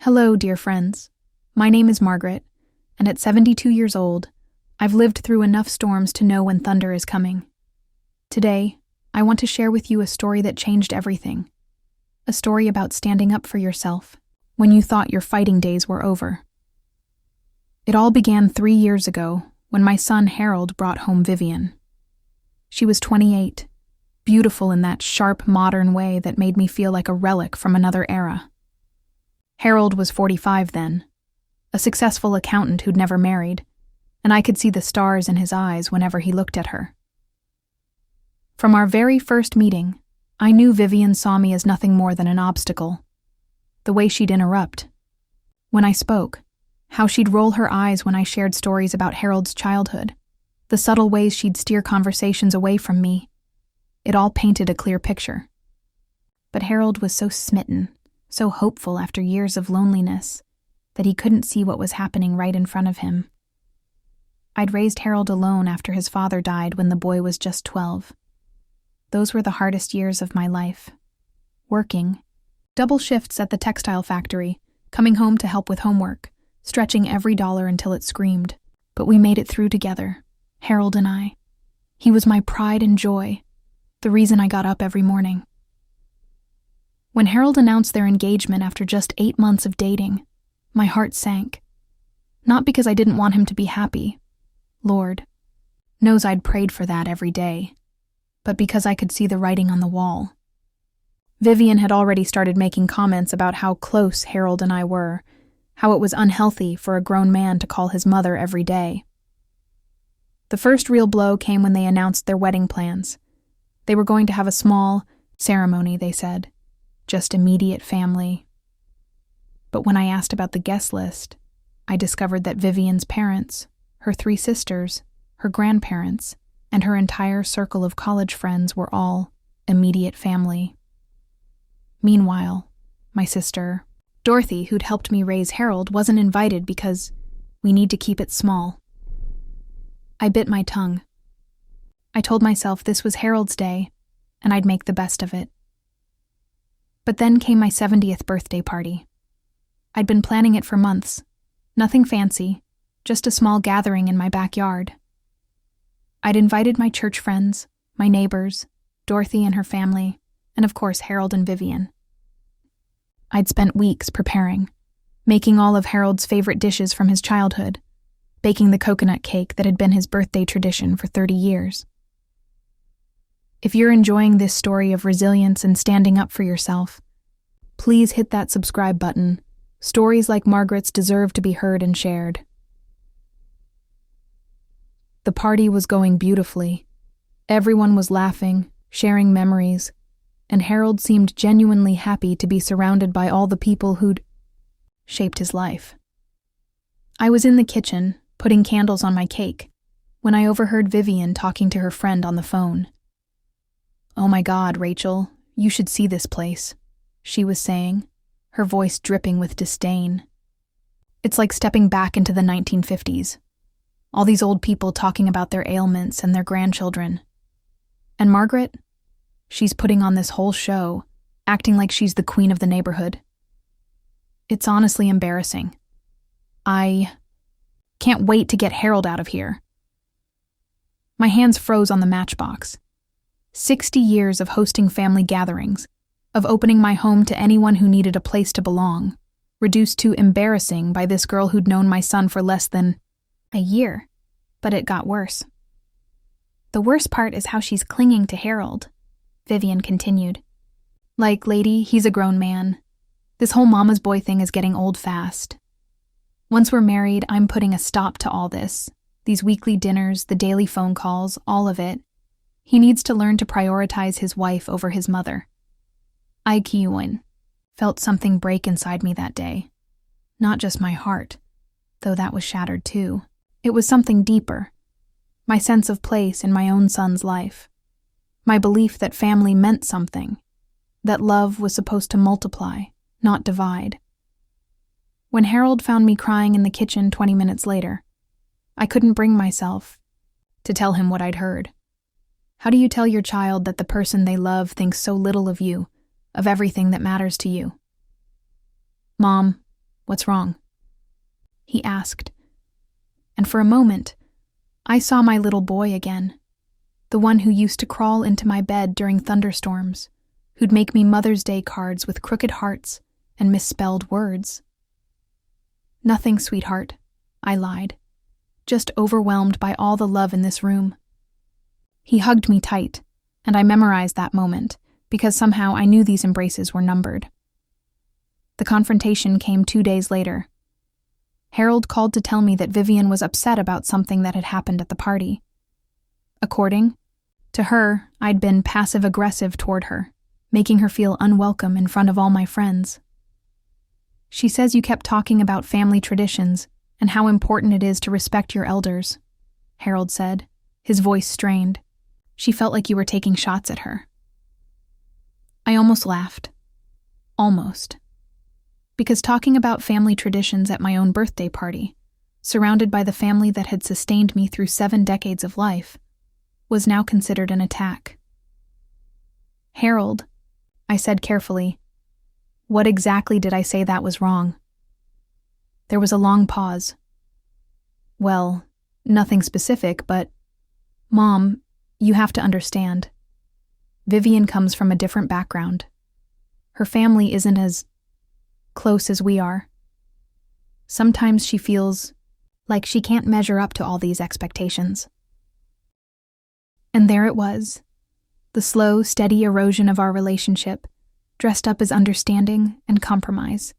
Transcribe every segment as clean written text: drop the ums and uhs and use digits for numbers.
Hello, dear friends. My name is Margaret, and at 72 years old, I've lived through enough storms to know when thunder is coming. Today, I want to share with you a story that changed everything. A story about standing up for yourself when you thought your fighting days were over. It all began 3 years ago when my son Harold brought home Vivien. She was 28, beautiful in that sharp, modern way that made me feel like a relic from another era. Harold was 45 then, a successful accountant who'd never married, and I could see the stars in his eyes whenever he looked at her. From our very first meeting, I knew Vivien saw me as nothing more than an obstacle. The way she'd interrupt. When I spoke, how she'd roll her eyes when I shared stories about Harold's childhood, the subtle ways she'd steer conversations away from me. It all painted a clear picture. But Harold was so smitten, so hopeful after years of loneliness, that he couldn't see what was happening right in front of him. I'd raised Harold alone after his father died when the boy was just 12. Those were the hardest years of my life. Working, double shifts at the textile factory, coming home to help with homework, stretching every dollar until it screamed. But we made it through together, Harold and I. He was my pride and joy, the reason I got up every morning. When Harold announced their engagement after just 8 months of dating, my heart sank. Not because I didn't want him to be happy. Lord knows I'd prayed for that every day, but because I could see the writing on the wall. Vivien had already started making comments about how close Harold and I were, how it was unhealthy for a grown man to call his mother every day. The first real blow came when they announced their wedding plans. They were going to have a small ceremony, they said. Just immediate family. But when I asked about the guest list, I discovered that Vivien's parents, her 3 sisters, her grandparents, and her entire circle of college friends were all immediate family. Meanwhile, my sister, Dorothy, who'd helped me raise Harold, wasn't invited because we need to keep it small. I bit my tongue. I told myself this was Harold's day, and I'd make the best of it. But then came my 70th birthday party. I'd been planning it for months. Nothing fancy, just a small gathering in my backyard. I'd invited my church friends, my neighbors, Dorothy and her family, and of course Harold and Vivien. I'd spent weeks preparing, making all of Harold's favorite dishes from his childhood, baking the coconut cake that had been his birthday tradition for 30 years. If you're enjoying this story of resilience and standing up for yourself, please hit that subscribe button. Stories like Margaret's deserve to be heard and shared. The party was going beautifully. Everyone was laughing, sharing memories, and Harold seemed genuinely happy to be surrounded by all the people who'd shaped his life. I was in the kitchen, putting candles on my cake, when I overheard Vivien talking to her friend on the phone. "Oh my God, Rachel, you should see this place," she was saying, her voice dripping with disdain. "It's like stepping back into the 1950s. All these old people talking about their ailments and their grandchildren. And Margaret? She's putting on this whole show, acting like she's the queen of the neighborhood. It's honestly embarrassing. I can't wait to get Harold out of here." My hands froze on the matchbox. 60 years of hosting family gatherings, of opening my home to anyone who needed a place to belong, reduced to embarrassing by this girl who'd known my son for less than a year. But it got worse. "The worst part is how she's clinging to Harold," Vivien continued. "Like, lady, he's a grown man. This whole mama's boy thing is getting old fast. Once we're married, I'm putting a stop to all this. These weekly dinners, the daily phone calls, all of it. He needs to learn to prioritize his wife over his mother." I felt something break inside me that day. Not just my heart, though that was shattered too. It was something deeper. My sense of place in my own son's life. My belief that family meant something. That love was supposed to multiply, not divide. When Harold found me crying in the kitchen 20 minutes later, I couldn't bring myself to tell him what I'd heard. How do you tell your child that the person they love thinks so little of you, of everything that matters to you? "Mom, "What's wrong?" he asked. And for a moment, I saw my little boy again, the one who used to crawl into my bed during thunderstorms, who'd make me Mother's Day cards with crooked hearts and misspelled words. "Nothing, sweetheart," I lied, just overwhelmed by all the love in this room. He hugged me tight, and I memorized that moment, because somehow I knew these embraces were numbered. The confrontation came 2 days later. Harold called to tell me that Vivien was upset about something that had happened at the party. According to her, I'd been passive-aggressive toward her, making her feel unwelcome in front of all my friends. "She says you kept talking about family traditions and how important it is to respect your elders," Harold said, his voice strained. "She felt like you were taking shots at her." I almost laughed. Almost. Because talking about family traditions at my own birthday party, surrounded by the family that had sustained me through 7 decades of life, was now considered an attack. "Harold," I said carefully, "what exactly did I say that was wrong?" There was a long pause. "Well, nothing specific, but, Mom, you have to understand. Vivien comes from a different background. Her family isn't as close as we are. Sometimes she feels like she can't measure up to all these expectations." And there it was, the slow, steady erosion of our relationship, dressed up as understanding and compromise.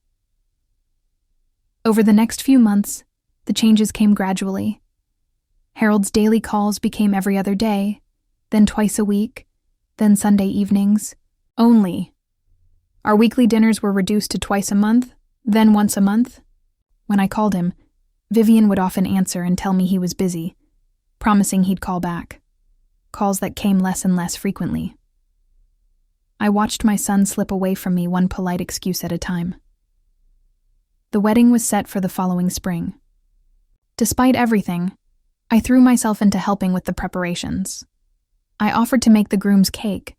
Over the next few months, the changes came gradually. Harold's daily calls became every other day, then twice a week, then Sunday evenings, only. Our weekly dinners were reduced to twice a month, then once a month. When I called him, Vivien would often answer and tell me he was busy, promising he'd call back. Calls that came less and less frequently. I watched my son slip away from me, one polite excuse at a time. The wedding was set for the following spring. Despite everything, I threw myself into helping with the preparations. I offered to make the groom's cake.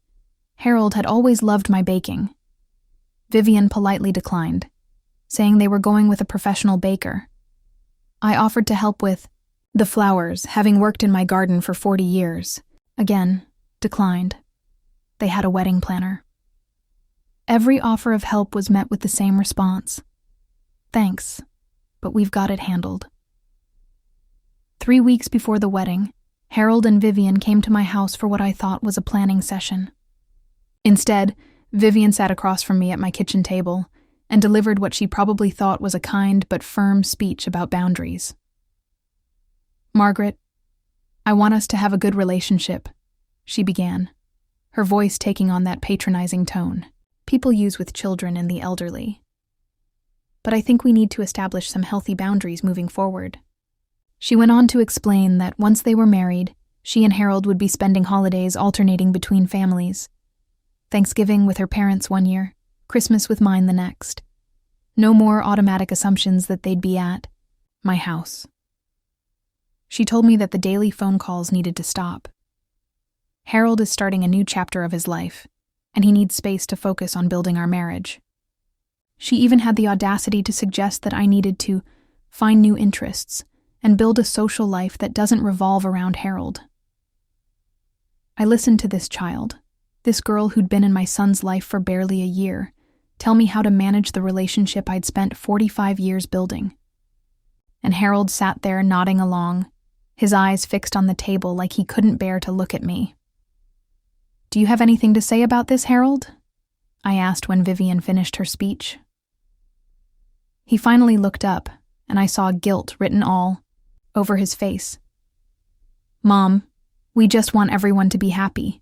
Harold had always loved my baking. Vivien politely declined, saying they were going with a professional baker. I offered to help with the flowers, having worked in my garden for 40 years. Again, declined. They had a wedding planner. Every offer of help was met with the same response. "Thanks, but we've got it handled." 3 weeks before the wedding, Harold and Vivien came to my house for what I thought was a planning session. Instead, Vivien sat across from me at my kitchen table and delivered what she probably thought was a kind but firm speech about boundaries. "Margaret, I want us to have a good relationship," she began, her voice taking on that patronizing tone people use with children and the elderly. "But I think we need to establish some healthy boundaries moving forward." She went on to explain that once they were married, she and Harold would be spending holidays alternating between families. Thanksgiving with her parents one year, Christmas with mine the next. No more automatic assumptions that they'd be at my house. She told me that the daily phone calls needed to stop. Harold is starting a new chapter of his life, and he needs space to focus on building our marriage. She even had the audacity to suggest that I needed to find new interests and build a social life that doesn't revolve around Harold. I listened to this child, this girl who'd been in my son's life for barely a year, tell me how to manage the relationship I'd spent 45 years building. And Harold sat there nodding along, his eyes fixed on the table like he couldn't bear to look at me. "Do you have anything to say about this, Harold?" I asked when Vivien finished her speech. He finally looked up, and I saw guilt written all over his face. "Mom, we just want everyone to be happy.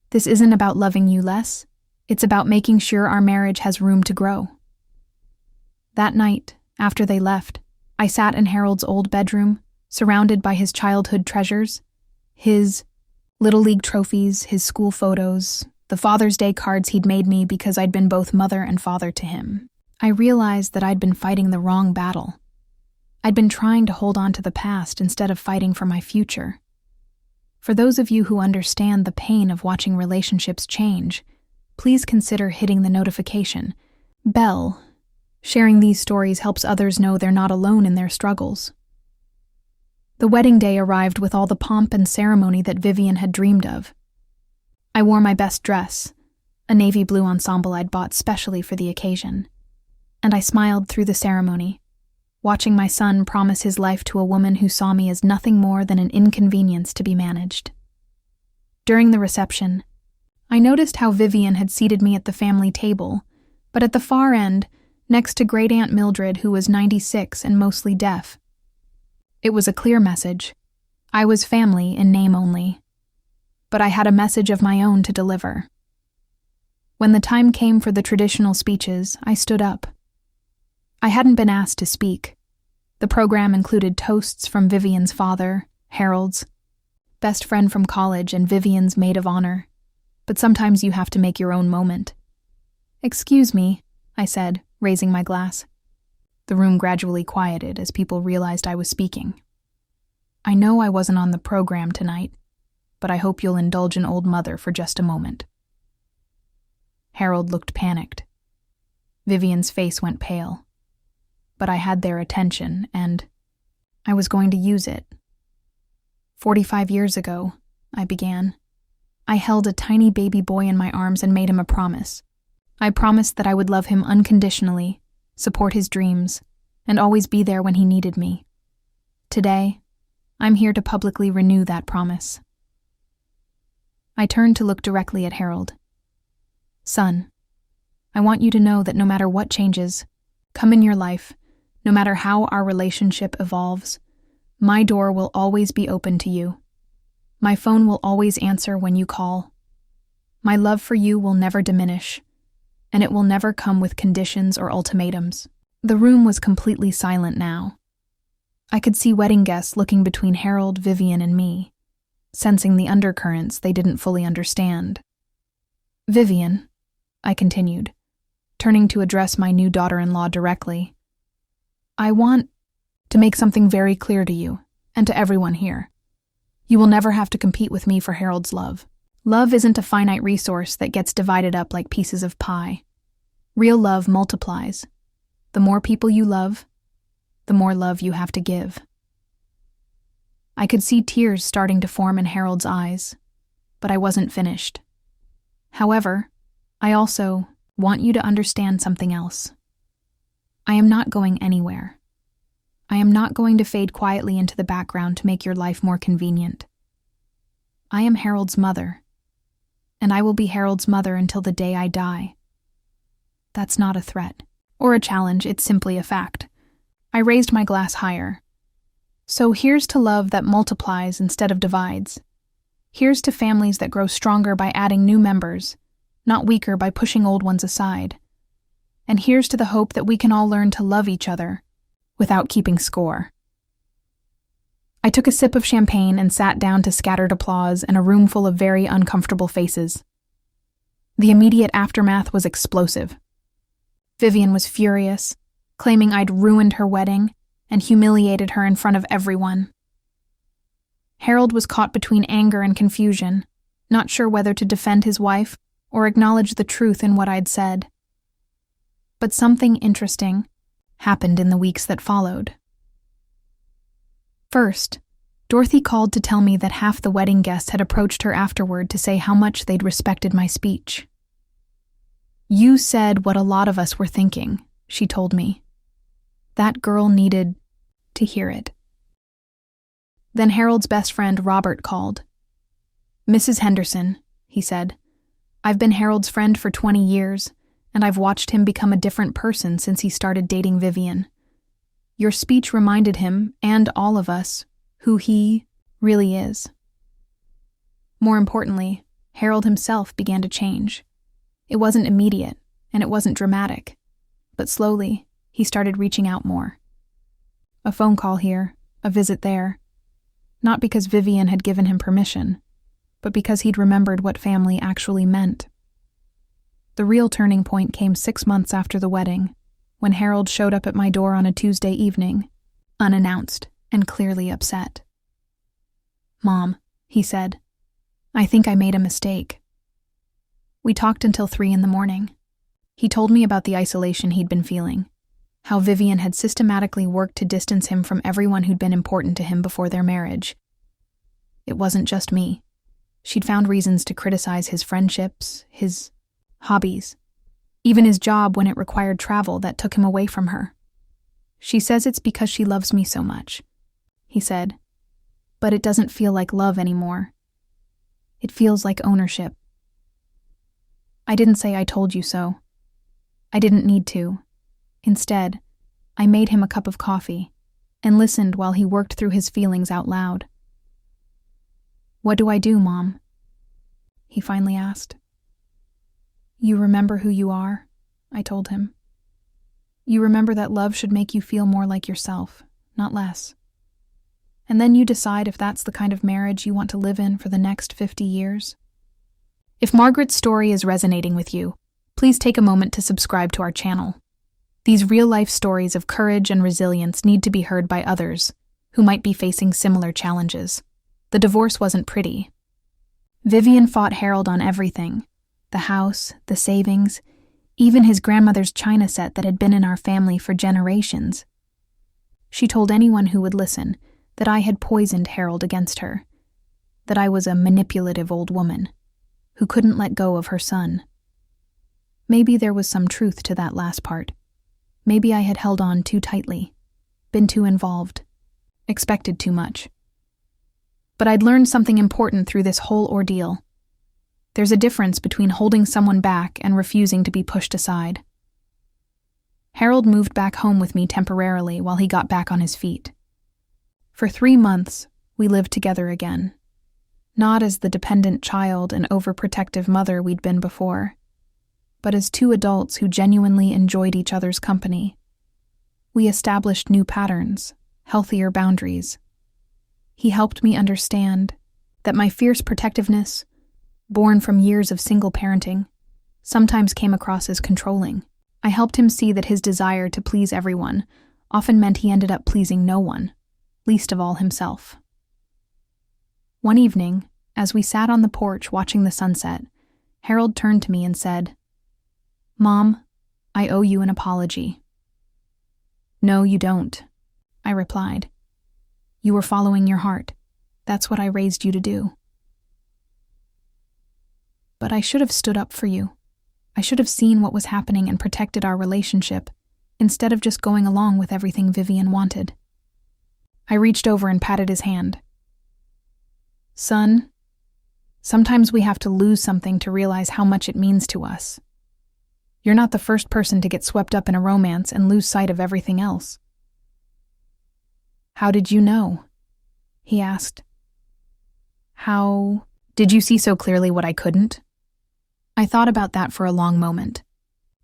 This isn't about loving you less. It's about making sure our marriage has room to grow." That night, after they left, I sat in Harold's old bedroom, surrounded by his childhood treasures, his Little League trophies, his school photos, the Father's Day cards he'd made me because I'd been both mother and father to him. I realized that I'd been fighting the wrong battle. I'd been trying to hold on to the past instead of fighting for my future. For those of you who understand the pain of watching relationships change, please consider hitting the notification bell Sharing these stories helps others know they're not alone in their struggles. The wedding day arrived with all the pomp and ceremony that Vivien had dreamed of. I wore my best dress, a navy blue ensemble I'd bought specially for the occasion, and I smiled through the ceremony, watching my son promise his life to a woman who saw me as nothing more than an inconvenience to be managed. During the reception, I noticed how Vivien had seated me at the family table, but at the far end, next to Great Aunt Mildred, who was 96 and mostly deaf. It was a clear message. I was family in name only, but I had a message of my own to deliver. When the time came for the traditional speeches, I stood up. I hadn't been asked to speak. The program included toasts from Vivien's father, Harold's best friend from college, and Vivien's maid of honor. But sometimes you have to make your own moment. "Excuse me," I said, raising my glass. The room gradually quieted as people realized I was speaking. "I know I wasn't on the program tonight, but I hope you'll indulge an old mother for just a moment." Harold looked panicked. Vivien's face went pale. But I had their attention, and I was going to use it. 45 years ago, I began. I held a tiny baby boy in my arms and made him a promise. I promised that I would love him unconditionally, support his dreams, and always be there when he needed me. Today, I'm here to publicly renew that promise. I turned to look directly at Harold. "Son, I want you to know that no matter what changes come in your life, no matter how our relationship evolves, my door will always be open to you. My phone will always answer when you call. My love for you will never diminish, and it will never come with conditions or ultimatums." The room was completely silent now. I could see wedding guests looking between Harold, Vivien, and me, sensing the undercurrents they didn't fully understand. "Vivien," I continued, turning to address my new daughter-in-law directly, "I want to make something very clear to you, and to everyone here. You will never have to compete with me for Harold's love. Love isn't a finite resource that gets divided up like pieces of pie. Real love multiplies. The more people you love, the more love you have to give." I could see tears starting to form in Harold's eyes, but I wasn't finished. "However, I also want you to understand something else. I am not going anywhere. I am not going to fade quietly into the background to make your life more convenient. I am Harold's mother, and I will be Harold's mother until the day I die. That's not a threat or a challenge, it's simply a fact." I raised my glass higher. "So here's to love that multiplies instead of divides. Here's to families that grow stronger by adding new members, not weaker by pushing old ones aside. And here's to the hope that we can all learn to love each other without keeping score." I took a sip of champagne and sat down to scattered applause and a room full of very uncomfortable faces. The immediate aftermath was explosive. Vivien was furious, claiming I'd ruined her wedding and humiliated her in front of everyone. Harold was caught between anger and confusion, not sure whether to defend his wife or acknowledge the truth in what I'd said. But something interesting happened in the weeks that followed. First, Dorothy called to tell me that half the wedding guests had approached her afterward to say how much they'd respected my speech. "You said what a lot of us were thinking," she told me. "That girl needed to hear it." Then Harold's best friend, Robert, called. "Mrs. Henderson," he said, "I've been Harold's friend for 20 years, and I've watched him become a different person since he started dating Vivien. Your speech reminded him, and all of us, who he really is." More importantly, Harold himself began to change. It wasn't immediate, and it wasn't dramatic, but slowly, he started reaching out more. A phone call here, a visit there. Not because Vivien had given him permission, but because he'd remembered what family actually meant. The real turning point came 6 months after the wedding, when Harold showed up at my door on a Tuesday evening, unannounced and clearly upset. "Mom," he said, "I think I made a mistake." We talked until 3 in the morning. He told me about the isolation he'd been feeling, how Vivien had systematically worked to distance him from everyone who'd been important to him before their marriage. It wasn't just me. She'd found reasons to criticize his friendships, his hobbies, even his job when it required travel that took him away from her. "She says it's because she loves me so much," he said. "But it doesn't feel like love anymore. It feels like ownership." I didn't say "I told you so." I didn't need to. Instead, I made him a cup of coffee and listened while he worked through his feelings out loud. "What do I do, Mom?" he finally asked. "You remember who you are," I told him. "You remember that love should make you feel more like yourself, not less. And then you decide if that's the kind of marriage you want to live in for the next 50 years. If Margaret's story is resonating with you, please take a moment to subscribe to our channel. These real-life stories of courage and resilience need to be heard by others who might be facing similar challenges. The divorce wasn't pretty. Vivien fought Harold on everything: the house, the savings, even his grandmother's china set that had been in our family for generations. She told anyone who would listen that I had poisoned Harold against her, that I was a manipulative old woman who couldn't let go of her son. Maybe there was some truth to that last part. Maybe I had held on too tightly, been too involved, expected too much. But I'd learned something important through this whole ordeal. There's a difference between holding someone back and refusing to be pushed aside. Harold moved back home with me temporarily while he got back on his feet. For 3 months, we lived together again. Not as the dependent child and overprotective mother we'd been before, but as 2 adults who genuinely enjoyed each other's company. We established new patterns, healthier boundaries. He helped me understand that my fierce protectiveness, born from years of single parenting, sometimes came across as controlling. I helped him see that his desire to please everyone often meant he ended up pleasing no one, least of all himself. One evening, as we sat on the porch watching the sunset, Harold turned to me and said, "Mom, I owe you an apology." "No, you don't," I replied. "You were following your heart. That's what I raised you to do." "But I should have stood up for you. I should have seen what was happening and protected our relationship, instead of just going along with everything Vivien wanted." I reached over and patted his hand. "Son, sometimes we have to lose something to realize how much it means to us. You're not the first person to get swept up in a romance and lose sight of everything else." "How did you know?" he asked. "How did you see so clearly what I couldn't?" I thought about that for a long moment,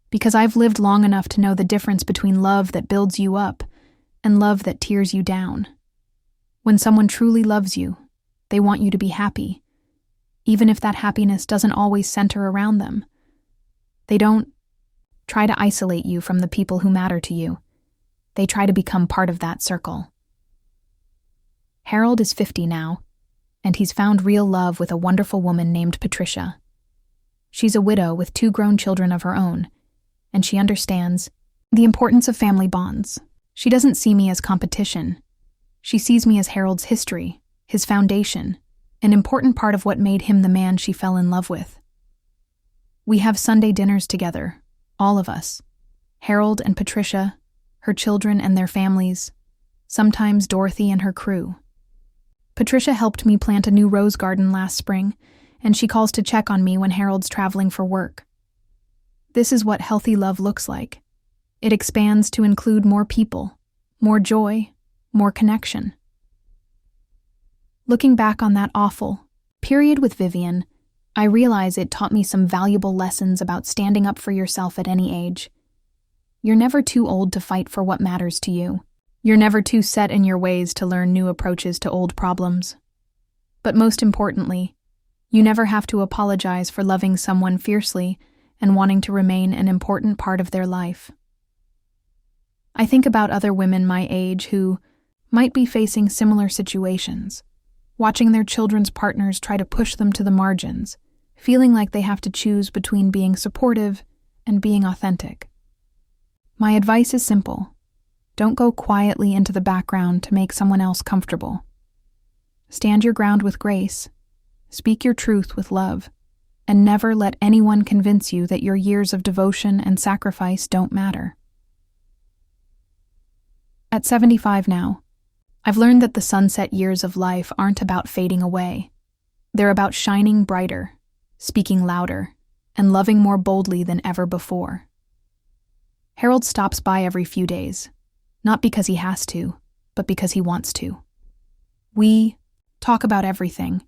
because I've lived long enough to know the difference between love that builds you up and love that tears you down. When someone truly loves you, they want you to be happy, even if that happiness doesn't always center around them. They don't try to isolate you from the people who matter to you. They try to become part of that circle. Harold is 50 now, and he's found real love with a wonderful woman named Patricia. She's a widow with 2 grown children of her own, and she understands the importance of family bonds. She doesn't see me as competition. She sees me as Harold's history, his foundation, an important part of what made him the man she fell in love with. We have Sunday dinners together, all of us, Harold and Patricia, her children and their families, sometimes Dorothy and her crew. Patricia helped me plant a new rose garden last spring, and she calls to check on me when Harold's traveling for work. This is what healthy love looks like. It expands to include more people, more joy, more connection. Looking back on that awful period with Vivien, I realize it taught me some valuable lessons about standing up for yourself at any age. You're never too old to fight for what matters to you. You're never too set in your ways to learn new approaches to old problems. But most importantly, you never have to apologize for loving someone fiercely and wanting to remain an important part of their life. I think about other women my age who might be facing similar situations, watching their children's partners try to push them to the margins, feeling like they have to choose between being supportive and being authentic. My advice is simple. Don't go quietly into the background to make someone else comfortable. Stand your ground with grace, speak your truth with love, and never let anyone convince you that your years of devotion and sacrifice don't matter. At 75 now, I've learned that the sunset years of life aren't about fading away. They're about shining brighter, speaking louder, and loving more boldly than ever before. Harold stops by every few days, not because he has to, but because he wants to. We talk about everything: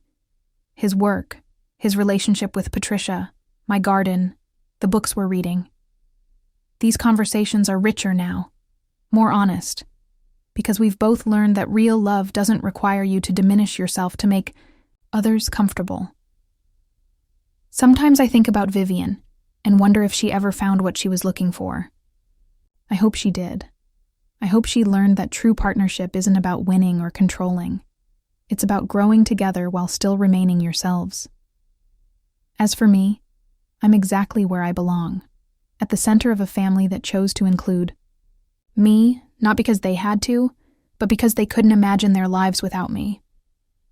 his work, his relationship with Patricia, my garden, the books we're reading. These conversations are richer now, more honest, because we've both learned that real love doesn't require you to diminish yourself to make others comfortable. Sometimes I think about Vivien and wonder if she ever found what she was looking for. I hope she did. I hope she learned that true partnership isn't about winning or controlling. It's about growing together while still remaining yourselves. As for me, I'm exactly where I belong, at the center of a family that chose to include me, not because they had to, but because they couldn't imagine their lives without me.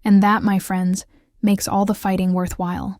And that, my friends, makes all the fighting worthwhile.